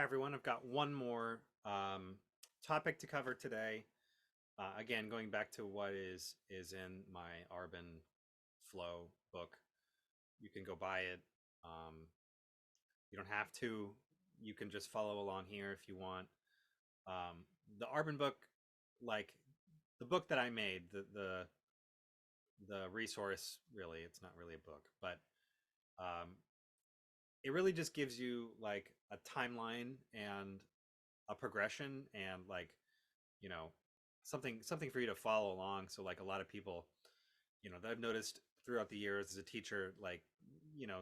Hi everyone, I've got one more topic to cover today. Again, going back to what is in my Arbin Flow book. You can go buy it. Um, you don't have to. You can just follow along here if you want. The Arbin book, like the book that I made, the resource, really, it's not really a book, but um, it really just gives you like a timeline and a progression and like you know something for you to follow along. So like a lot of people, that I've noticed throughout the years as a teacher, like you know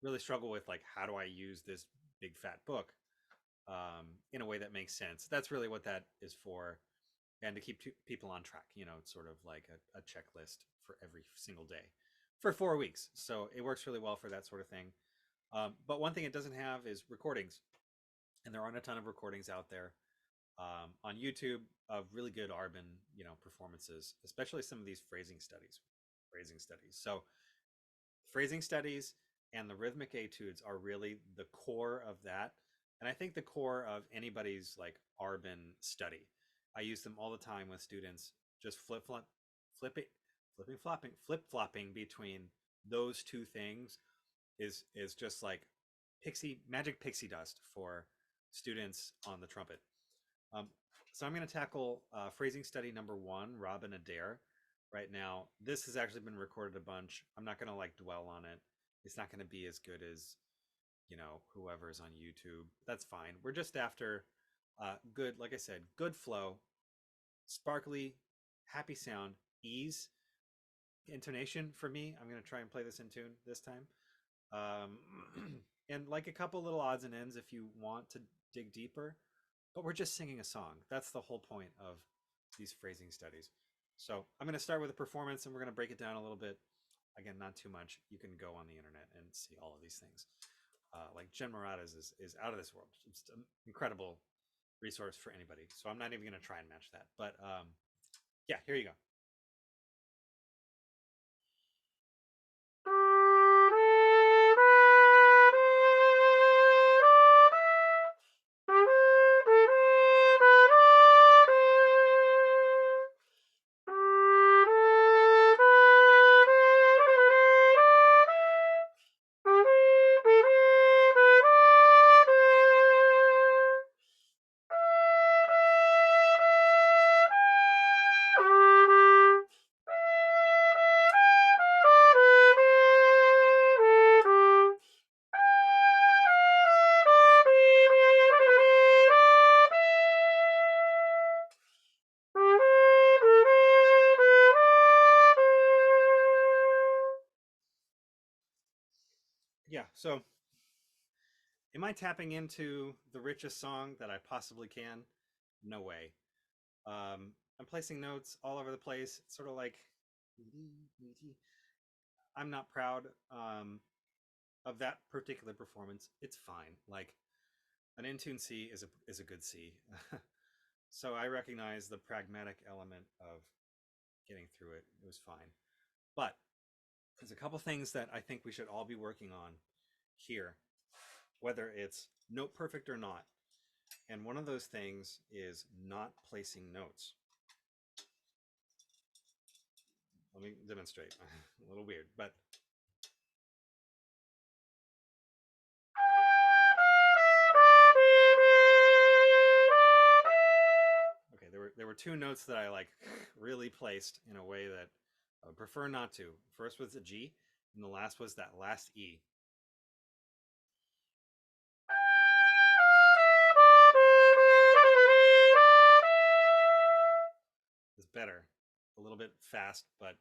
really struggle with like how do I use this big fat book in a way that makes sense. That's really what that is for, and to keep people on track. It's sort of like a checklist for every single day for 4 weeks, so it works really well for that sort of thing. But one thing it doesn't have is recordings, and there aren't a ton of recordings out there on YouTube of really good Arbin, performances, especially some of these phrasing studies. So phrasing studies and the rhythmic etudes are really the core of that, and I think the core of anybody's like Arbin study. I use them all the time with students. Just flipping, flip flopping between those two things is just like magic pixie dust for students on the trumpet. Um, so I'm going to tackle phrasing study number one, Rob and Adair, right now. This has actually been recorded a bunch. I'm not going to like dwell on it. It's not going to be as good as whoever's on YouTube. That's fine. We're just after good, like I said, good flow, sparkly, happy sound, ease, intonation. For me, I'm going to try and play this in tune this time. And like a couple little odds and ends if you want to dig deeper, but we're just singing a song. That's the whole point of these phrasing studies. So I'm going to start with a performance and we're going to break it down a little bit. Again, not too much. You can go on the internet and see all of these things. Like Jen Morata's is out of this world. It's an incredible resource for anybody. So I'm not even going to try and match that. But yeah, here you go. Yeah, so am I tapping into the richest song that I possibly can? No way. I'm placing notes all over the place. It's sort of like I'm not proud of that particular performance. It's fine. Like an in tune C is a good C. So I recognize the pragmatic element of getting through it. It was fine, but there's a couple things that I think we should all be working on here, whether it's note perfect or not. And one of those things is not placing notes. Let me demonstrate. A little weird, but okay, there were two notes that I like really placed in a way that I would prefer not to. First was a G, and the last was that last E. Is better. A little bit fast, but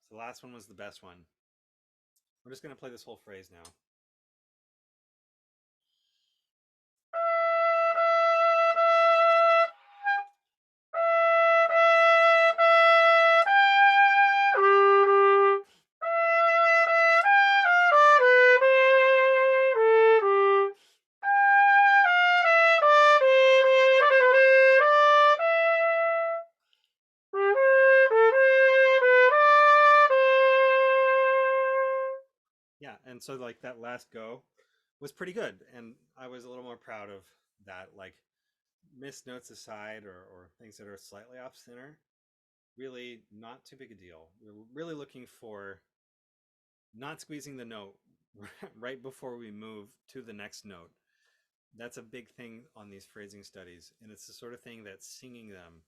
so the last one was the best one. We're just going to play this whole phrase now. And so like that last go was pretty good, and I was a little more proud of that. Like missed notes aside, or things that are slightly off center, really not too big a deal. We're really looking for not squeezing the note right before we move to the next note. That's a big thing on these phrasing studies, and it's the sort of thing that singing them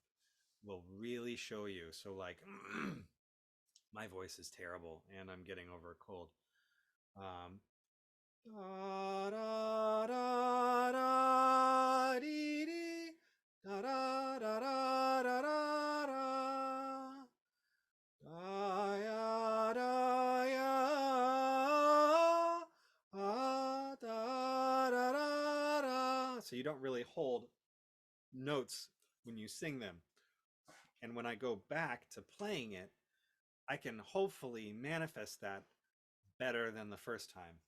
will really show you. So like my voice is terrible and I'm getting over a cold. um da, da, da, da, dee, dee, da, da, da, da, da, da, da. Da, ya, da, ya, da, da, da, da. So you don't really hold notes when you sing them. And when I go back to playing it, I can hopefully manifest that better than the first time.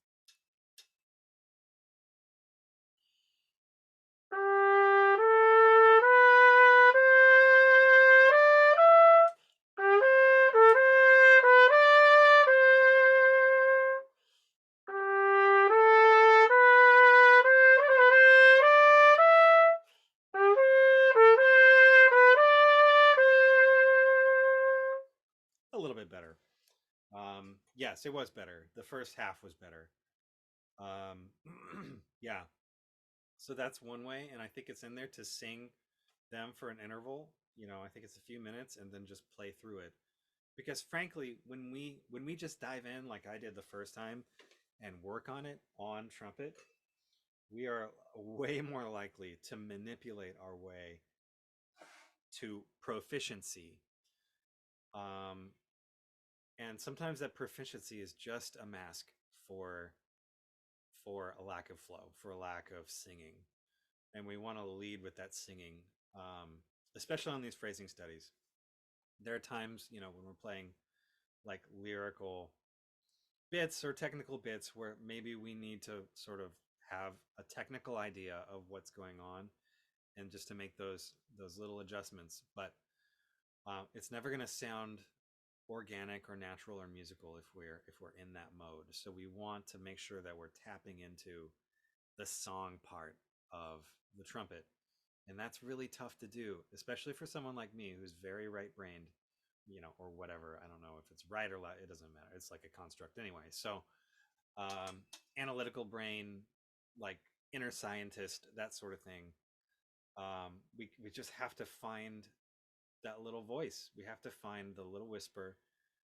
A little bit better. Yes, it was better. The first half was better. Yeah. So that's one way, and I think it's in there to sing them for an interval. I think it's a few minutes, and then just play through it. Because frankly, when we just dive in like I did the first time and work on it on trumpet, we are way more likely to manipulate our way to proficiency. Um, and sometimes that proficiency is just a mask for a lack of flow, for a lack of singing, and we want to lead with that singing, especially on these phrasing studies. There are times, when we're playing like lyrical bits or technical bits where maybe we need to sort of have a technical idea of what's going on, and just to make those little adjustments. But it's never going to sound organic or natural or musical if we're in that mode. So we want to make sure that we're tapping into the song part of the trumpet, and that's really tough to do, especially for someone like me who's very right brained, or whatever. I don't know if it's right or left, it doesn't matter, it's like a construct anyway. So analytical brain, like inner scientist, that sort of thing. We just have to find that little voice. We have to find the little whisper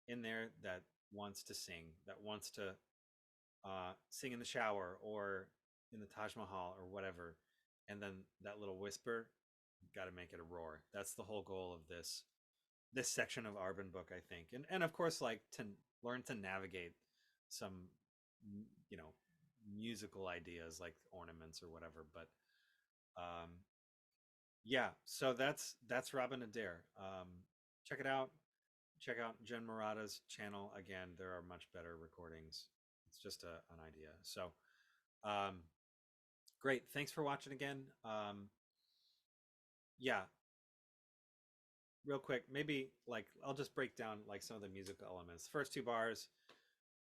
in there that wants to sing, that wants to sing in the shower or in the Taj Mahal or whatever. And then that little whisper, got to make it a roar. That's the whole goal of this section of Arbin book, I think. And of course, like to learn to navigate some, you know, musical ideas like ornaments or whatever. But um, yeah, so that's Robin Adair. Check it out. Check out Jen Murata's channel. Again, there are much better recordings. It's just an idea. So um, great. Thanks for watching again. Yeah, real quick, maybe like I'll just break down like some of the musical elements. The first two bars,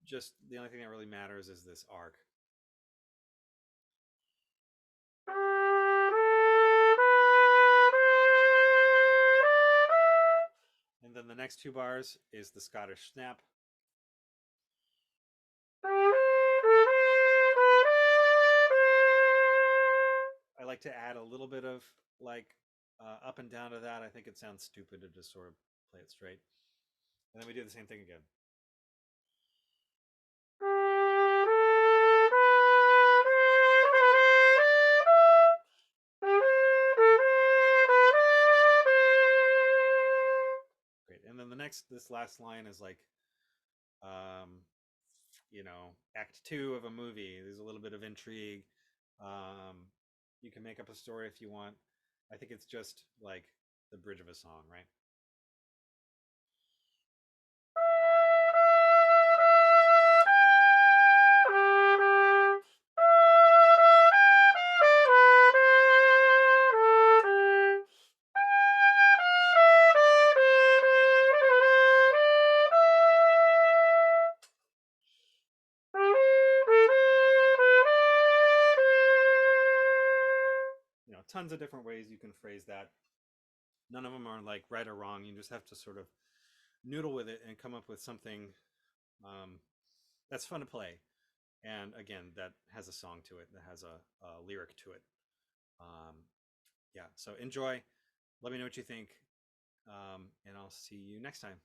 just the only thing that really matters is this arc. And then the next two bars is the Scottish snap. I like to add a little bit of like up and down to that. I think it sounds stupid to just sort of play it straight. And then we do the same thing again. Great. And then this last line is like, um, act two of a movie. There's a little bit of intrigue. Um, you can make up a story if you want. I think it's just like the bridge of a song, right? tons of different ways you can phrase that. None of them are like right or wrong. You just have to sort of noodle with it and come up with something um, that's fun to play. And again, that has a song to it, that has a lyric to it. Um, yeah, so enjoy. Let me know what you think, and I'll see you next time.